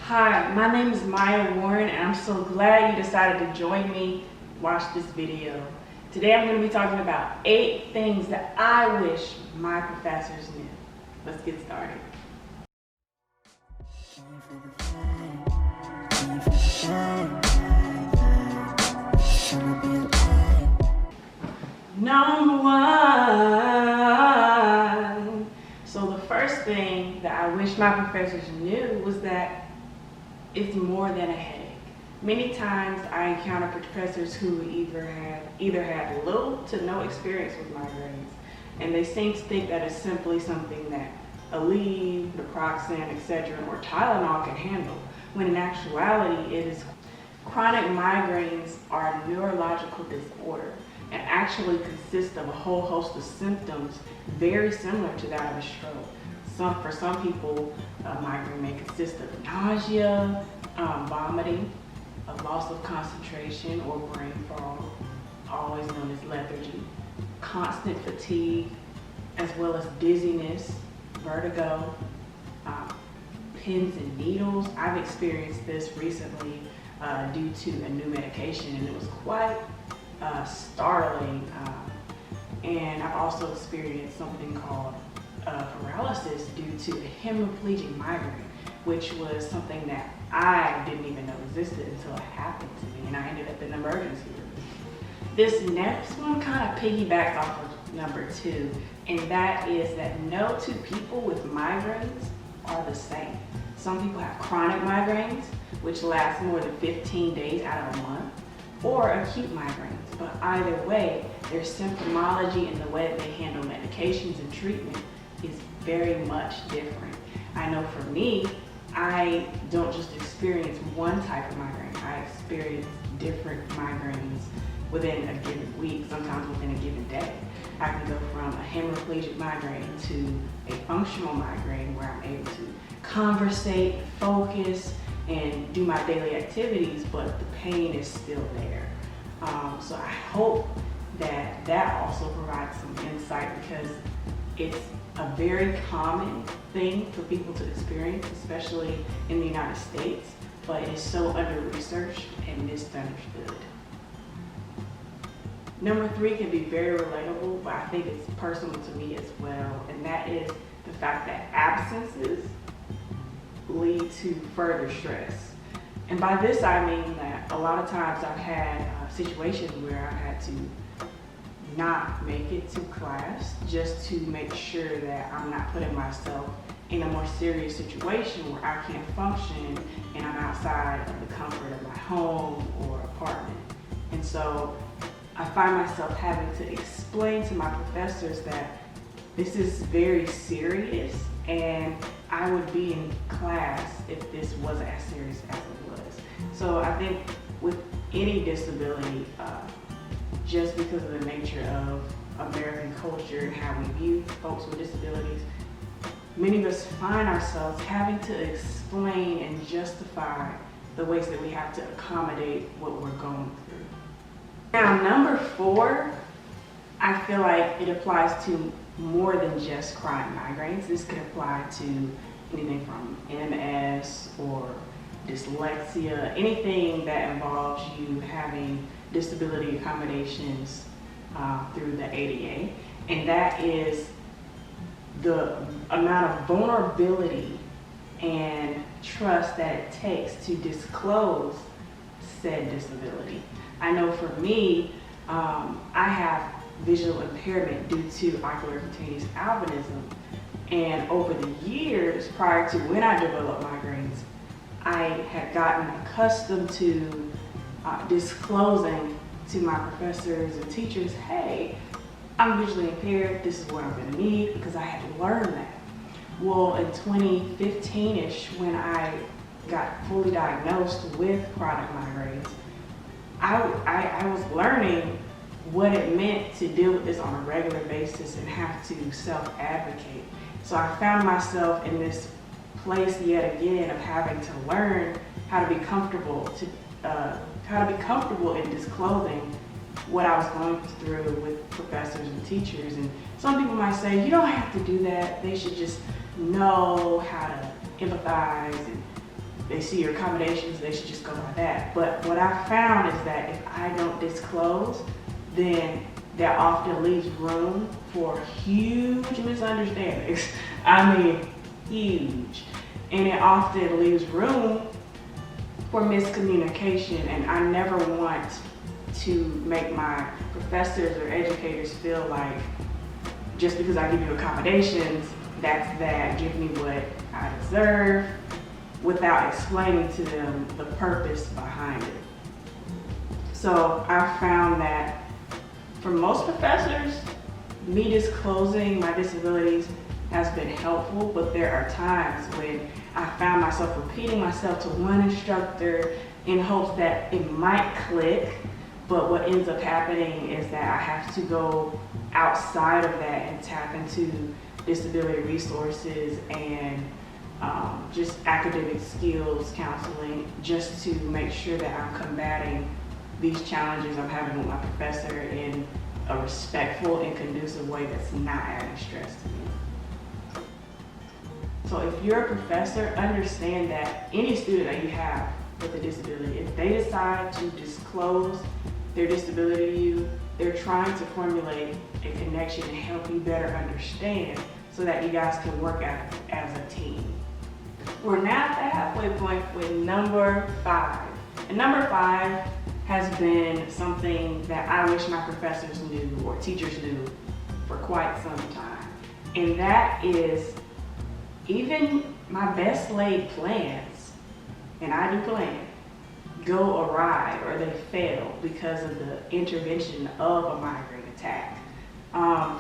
Hi, my name is Mayia Warren and I'm so glad you decided to join me watch this video. Today I'm going to be talking about 8 things that I wish my professors knew. Let's get started. Number 1. So the first thing that I wish my professors knew was that it's more than a headache. Many times I encounter professors who either had little to no experience with migraines, and they seem to think that it's simply something that Aleve, naproxen, etc., or Tylenol can handle, when in actuality it is chronic migraines are a neurological disorder and actually consist of a whole host of symptoms very similar to that of a stroke. For some people, migraine may consist of nausea, vomiting, a loss of concentration or brain fog, always known as lethargy, constant fatigue, as well as dizziness, vertigo, pins and needles. I've experienced this recently due to a new medication, and it was quite startling. And I've also experienced something called paralysis due to a hemiplegic migraine, which was something that I didn't even know existed until it happened to me, and I ended up in emergency room. This next one kind of piggybacks off of number 2, and that is that no two people with migraines are the same. Some people have chronic migraines, which last more than 15 days out of a month, or acute migraines, but either way, their symptomology and the way that they handle medications and treatment is very much different. I know for me, I don't just experience one type of migraine. I experience different migraines within a given week, sometimes within a given day. I can go from a hemiplegic migraine to a functional migraine where I'm able to conversate, focus, and do my daily activities, but the pain is still there. So I hope that also provides some insight, because it's a very common thing for people to experience, especially in the United States, but it's so under-researched and misunderstood. Number 3 can be very relatable, but I think it's personal to me as well, and that is the fact that absences lead to further stress. And by this I mean that a lot of times I've had situations where I've had to not make it to class just to make sure that I'm not putting myself in a more serious situation where I can't function and I'm outside of the comfort of my home or apartment. And so I find myself having to explain to my professors that this is very serious and I would be in class if this wasn't as serious as it was. So I think with any disability, just because of the nature of American culture and how we view folks with disabilities, many of us find ourselves having to explain and justify the ways that we have to accommodate what we're going through. Now, number 4, I feel like it applies to more than just chronic migraines. This could apply to anything from MS or dyslexia, anything that involves you having disability accommodations through the ADA, and that is the amount of vulnerability and trust that it takes to disclose said disability. I know for me, I have visual impairment due to ocular cutaneous albinism, and over the years prior to when I developed migraines, I had gotten accustomed to disclosing to my professors and teachers, hey, I'm visually impaired, this is what I'm going to need, because I had to learn that. Well, in 2015-ish, when I got fully diagnosed with chronic migraines, I was learning what it meant to deal with this on a regular basis and have to self-advocate. So I found myself in this place yet again of having to learn how to be comfortable in disclosing what I was going through with professors and teachers. And some people might say, you don't have to do that. They should just know how to empathize and they see your accommodations, they should just go by that. But what I found is that if I don't disclose, then that often leaves room for huge misunderstandings. I mean, huge. And it often leaves room for miscommunication, and I never want to make my professors or educators feel like just because I give you accommodations, that's that, give me what I deserve, without explaining to them the purpose behind it. So I found that for most professors, me disclosing my disabilities has been helpful, but there are times when I found myself repeating myself to one instructor in hopes that it might click, but what ends up happening is that I have to go outside of that and tap into disability resources and just academic skills counseling, just to make sure that I'm combating these challenges I'm having with my professor in a respectful and conducive way that's not adding stress to me. So if you're a professor, understand that any student that you have with a disability, if they decide to disclose their disability to you, they're trying to formulate a connection and help you better understand so that you guys can work as a team. We're now at the halfway point with number 5. And number 5 has been something that I wish my professors knew or teachers knew for quite some time. And that is, even my best laid plans, and I do plan, go awry or they fail because of the intervention of a migraine attack.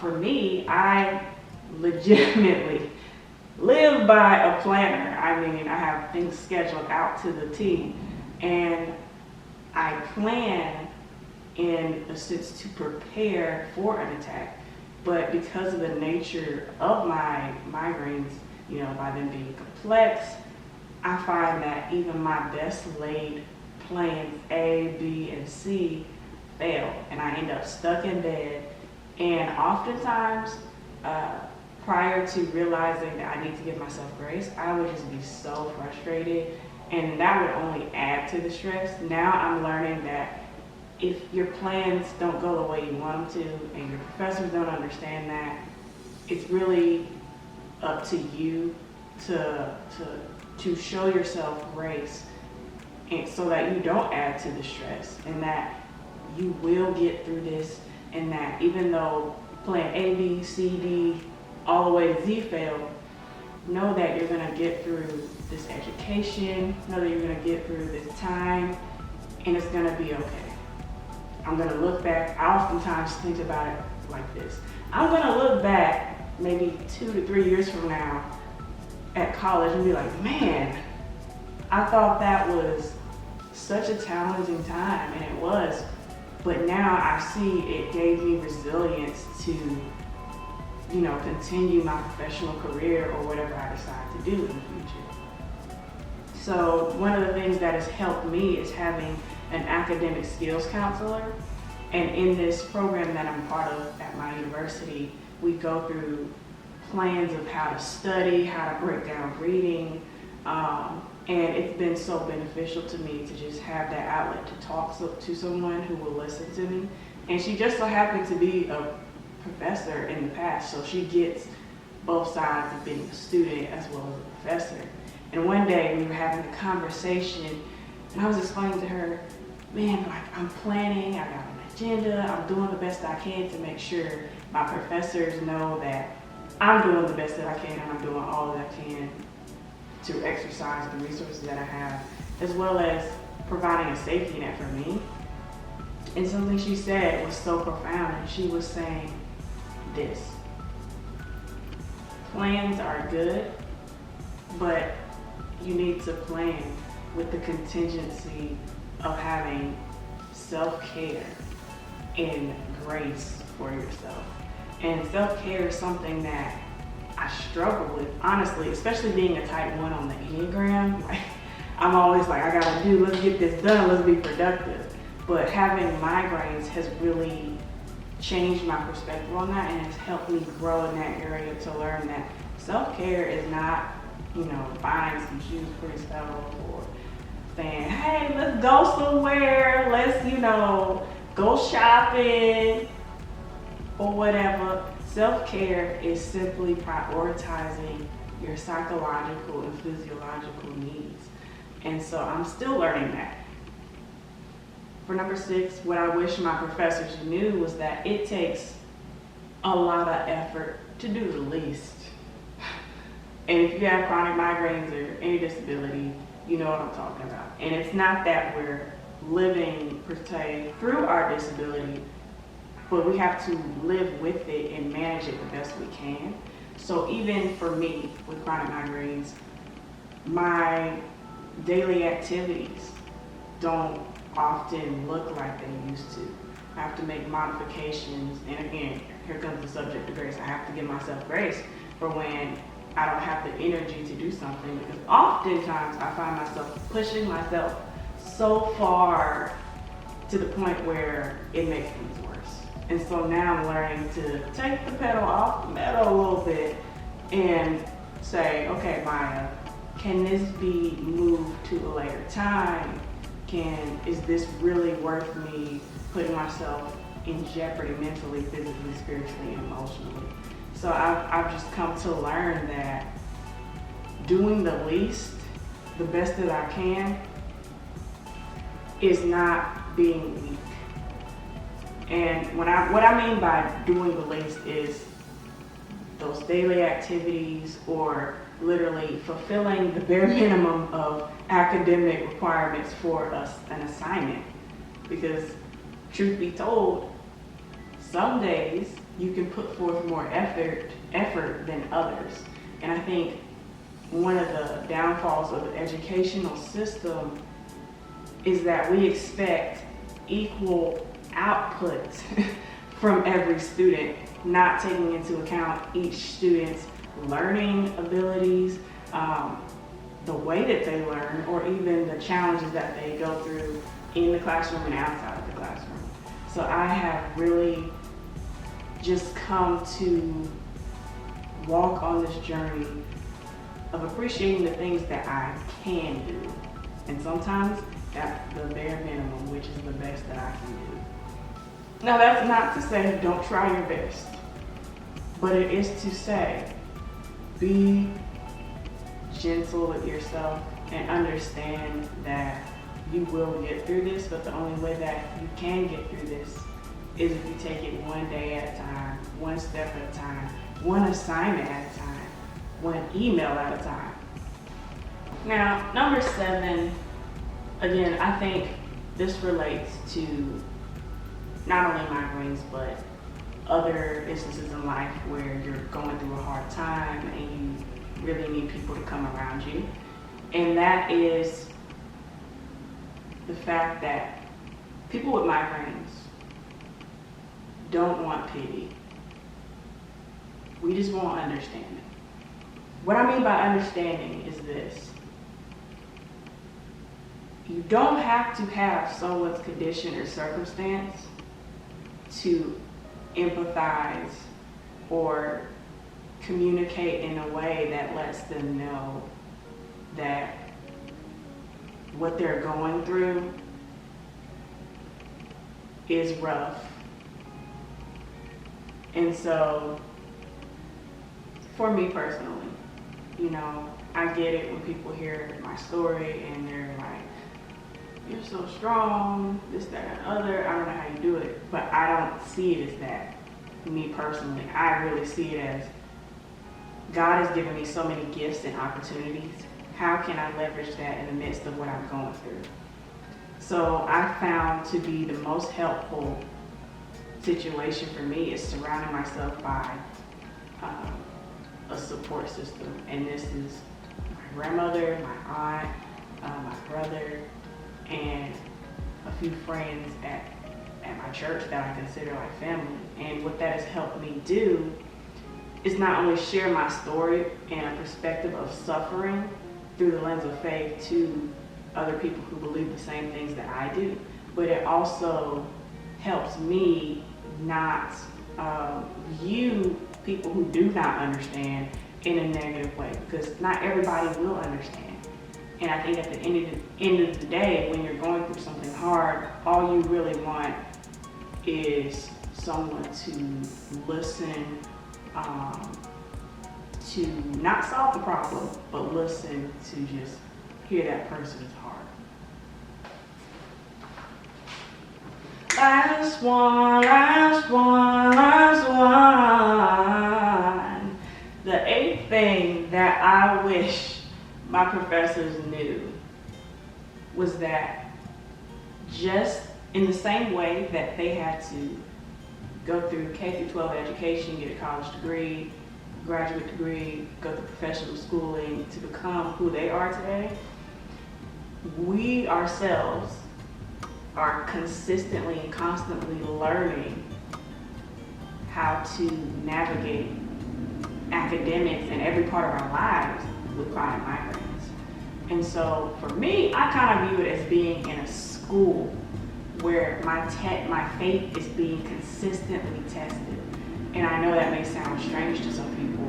For me, I legitimately live by a planner. I mean, I have things scheduled out to the T, and I plan in a sense to prepare for an attack. But because of the nature of my migraines, you know, by them being complex, I find that even my best laid plans A, B, and C fail, and I end up stuck in bed. And oftentimes, prior to realizing that I need to give myself grace, I would just be so frustrated, and that would only add to the stress. Now I'm learning that if your plans don't go the way you want them to, and your professors don't understand that, it's really up to you to show yourself grace, and so that you don't add to the stress, and that you will get through this, and that even though plan A, B, C, D, all the way to Z fail, know that you're gonna get through this education, know that you're gonna get through this time, and it's gonna be okay. I'm gonna look back, I oftentimes think about it like this. I'm gonna look back maybe 2 to 3 years from now at college and be like, man, I thought that was such a challenging time, and it was, but now I see it gave me resilience to, you know, continue my professional career or whatever I decide to do in the future. So one of the things that has helped me is having an academic skills counselor. And in this program that I'm part of at my university, we go through plans of how to study, how to break down reading, and it's been so beneficial to me to just have that outlet to talk to someone who will listen to me. And she just so happened to be a professor in the past, so she gets both sides of being a student as well as a professor. And one day we were having a conversation, and I was explaining to her, man, like, I'm planning, I got an agenda, I'm doing the best I can to make sure my professors know that I'm doing the best that I can, and I'm doing all that I can to exercise the resources that I have, as well as providing a safety net for me. And something she said was so profound, and she was saying this: plans are good, but you need to plan with the contingency of having self-care and grace for yourself. And self-care is something that I struggle with, honestly, especially being a type 1 on the Enneagram. Like, I'm always like, I gotta do, let's get this done, let's be productive. But having migraines has really changed my perspective on that, and has helped me grow in that area to learn that self-care is not, you know, buying some shoes for yourself or saying, hey, let's go somewhere, let's, go shopping or whatever. Self-care is simply prioritizing your psychological and physiological needs. And so I'm still learning that. For number 6, what I wish my professors knew was that it takes a lot of effort to do the least. And if you have chronic migraines or any disability, you know what I'm talking about. And it's not that we're living per se through our disability, but we have to live with it and manage it the best we can. So even for me with chronic migraines, my daily activities don't often look like they used to. I have to make modifications, and again, here comes the subject of grace. I have to give myself grace for when I don't have the energy to do something, because oftentimes I find myself pushing myself so far to the point where it makes things worse. And so now I'm learning to take the pedal off the metal a little bit and say, okay, Maya, can this be moved to a later time? Is this really worth me putting myself in jeopardy mentally, physically, spiritually, and emotionally? So I've just come to learn that doing the least, the best that I can, is not being weak. And what I mean by doing the least is those daily activities, or literally fulfilling the bare minimum of academic requirements for an assignment. Because truth be told, some days you can put forth more effort than others. And I think one of the downfalls of the educational system is that we expect equal output from every student, not taking into account each student's learning abilities, the way that they learn, or even the challenges that they go through in the classroom and outside of the classroom. So I have really just come to walk on this journey of appreciating the things that I can do. And sometimes that's the bare minimum, which is the best that I can do. Now, that's not to say don't try your best, but it is to say be gentle with yourself and understand that you will get through this, but the only way that you can get through this is if you take it one day at a time, one step at a time, one assignment at a time, one email at a time. Now, number 7, again, I think this relates to not only migraines, but other instances in life where you're going through a hard time and you really need people to come around you. And that is the fact that people with migraines don't want pity. We just want understanding. What I mean by understanding is this. You don't have to have someone's condition or circumstance to empathize or communicate in a way that lets them know that what they're going through is rough. And so, for me personally, I get it when people hear my story and they're like, you're so strong, this, that, and other, I don't know how you do it. But I don't see it as that, me personally. I really see it as God has given me so many gifts and opportunities. How can I leverage that in the midst of what I'm going through? So I found to be the most helpful situation for me is surrounding myself by a support system. And this is my grandmother, my aunt, my brother, and a few friends at my church that I consider like family. And what that has helped me do is not only share my story and a perspective of suffering through the lens of faith to other people who believe the same things that I do, but it also helps me not view people who do not understand in a negative way, because not everybody will understand. And I think at the end of the day, when you're going through something hard, all you really want is someone to listen, to not solve the problem, but listen to just hear that person's heart. Last one. The eighth thing that I wish my professors knew was that just in the same way that they had to go through K through 12 education, get a college degree, graduate degree, go through professional schooling to become who they are today, we ourselves are consistently and constantly learning how to navigate academics and every part of our lives with chronic migraines. And so for me, I kind of view it as being in a school where my faith is being consistently tested. And I know that may sound strange to some people,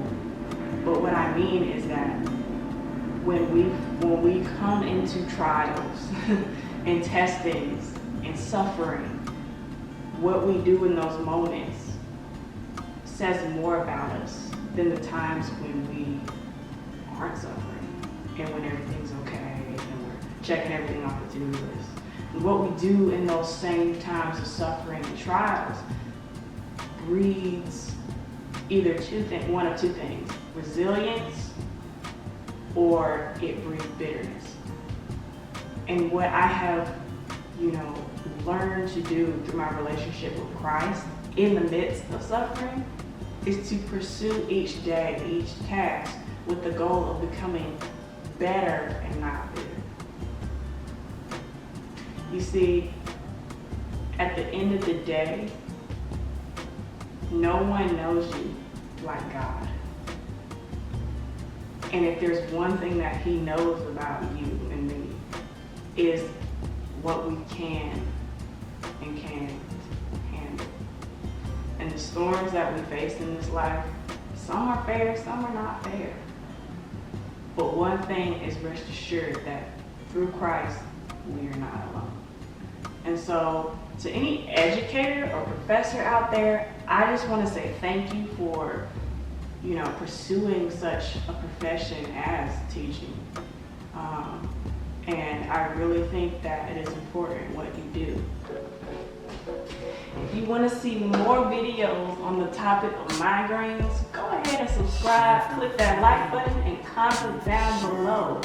but what I mean is that when we come into trials and testings and suffering, what we do in those moments says more about us than the times when we aren't suffering and when everything's okay and we're checking everything off the to-do list. And what we do in those same times of suffering and trials breeds either one of two things: resilience, or it breeds bitterness. And what I have, learned to do through my relationship with Christ in the midst of suffering is to pursue each day, each task with the goal of becoming better and not bitter. You see, at the end of the day, no one knows you like God. And if there's one thing that He knows about you and me, is what we can and can't handle. And the storms that we face in this life, some are fair, some are not fair. But one thing is rest assured that through Christ, we are not alone. And so to any educator or professor out there, I just want to say thank you for, pursuing such a profession as teaching. And I really think that it is important what you do. If you want to see more videos on the topic of migraines, go ahead and subscribe, click that like button, and comment down below.